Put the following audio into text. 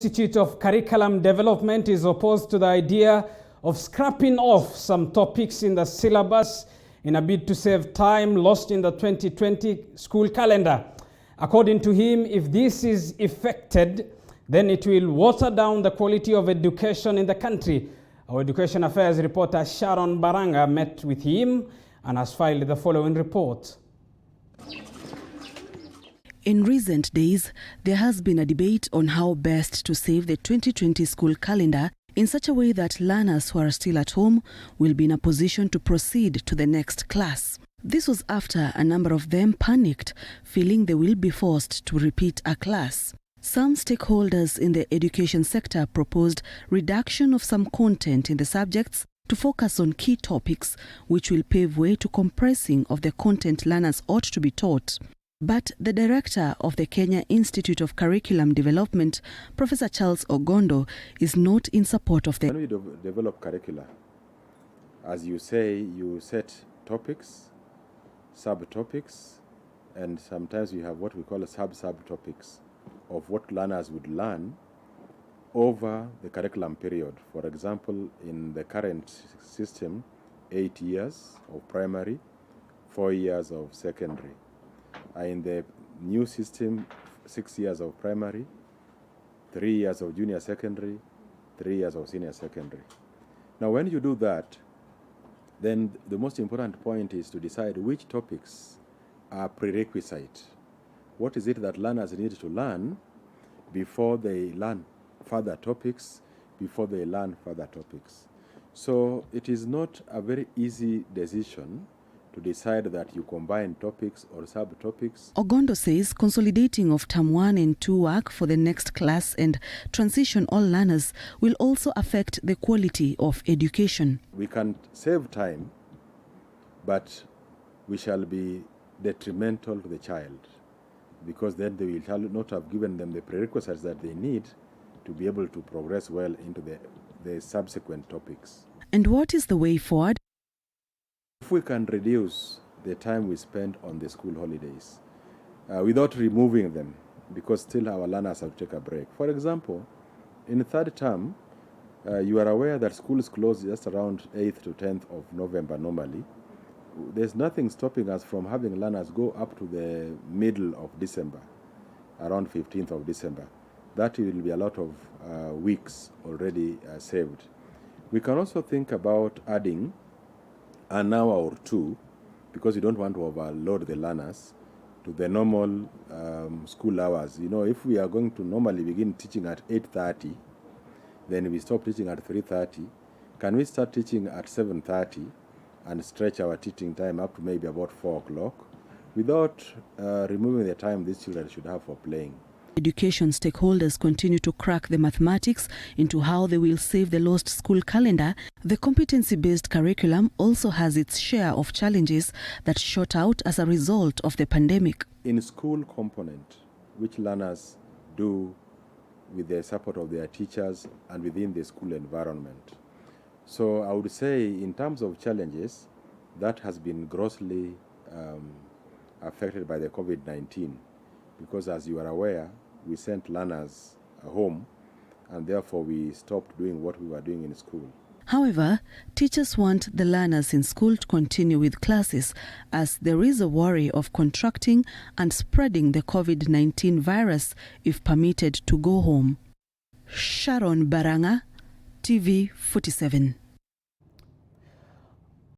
Institute of Curriculum Development is opposed to the idea of scrapping off some topics in the syllabus in a bid to save time lost in the 2020 school calendar. According to him, if this is effected, then it will water down the quality of education in the country. Our Education Affairs reporter Sharon Baranga met with him and has filed the following report. In recent days, there has been a debate on how best to save the 2020 school calendar in such a way that learners who are still at home will be in a position to proceed to the next class. This was after a number of them panicked, feeling they will be forced to repeat a class. Some stakeholders in the education sector proposed reduction of some content in the subjects to focus on key topics, which will pave way to compressing of the content learners ought to be taught. But the director of the Kenya Institute of Curriculum Development, Professor Charles Ogondo, is not in support of the... When we develop curricula, as you say, you set topics, subtopics, and sometimes we have what we call subtopics of what learners would learn over the curriculum period. For example, in the current system, 8 years of primary, 4 years of secondary. In the new system, 6 years of primary, 3 years of junior secondary, 3 years of senior secondary. Now, when you do that, then the most important point is to decide which topics are prerequisite. What is it that learners need to learn before they learn further topics, So it is not a very easy decision to decide that you combine topics or subtopics. Ogondo says consolidating of Term 1 and 2 work for the next class and transition all learners will also affect the quality of education. We can save time, but we shall be detrimental to the child, because then they will not have given them the prerequisites that they need to be able to progress well into the subsequent topics. And what is the way forward? If we can reduce the time we spend on the school holidays without removing them, because still our learners have to take a break. For example, in the third term, you are aware that schools close just around 8th to 10th of November normally. There's nothing stopping us from having learners go up to the middle of December, around 15th of December. That will be a lot of weeks already saved. We can also think about adding an hour or two, because you don't want to overload the learners, to the normal school hours. You know, if we are going to normally begin teaching at 8:30, then we stop teaching at 3:30. Can we start teaching at 7:30 and stretch our teaching time up to maybe about 4 o'clock without removing the time these children should have for playing? Education stakeholders continue to crack the mathematics into how they will save the lost school calendar. The competency-based curriculum also has its share of challenges that shot out as a result of the pandemic. In school component, which learners do with the support of their teachers and within the school environment. So I would say in terms of challenges, that has been grossly affected by the COVID-19, because as you are aware, we sent learners home, and therefore we stopped doing what we were doing in school. However, teachers want the learners in school to continue with classes, as there is a worry of contracting and spreading the COVID-19 virus if permitted to go home. Sharon Baranga, TV 47.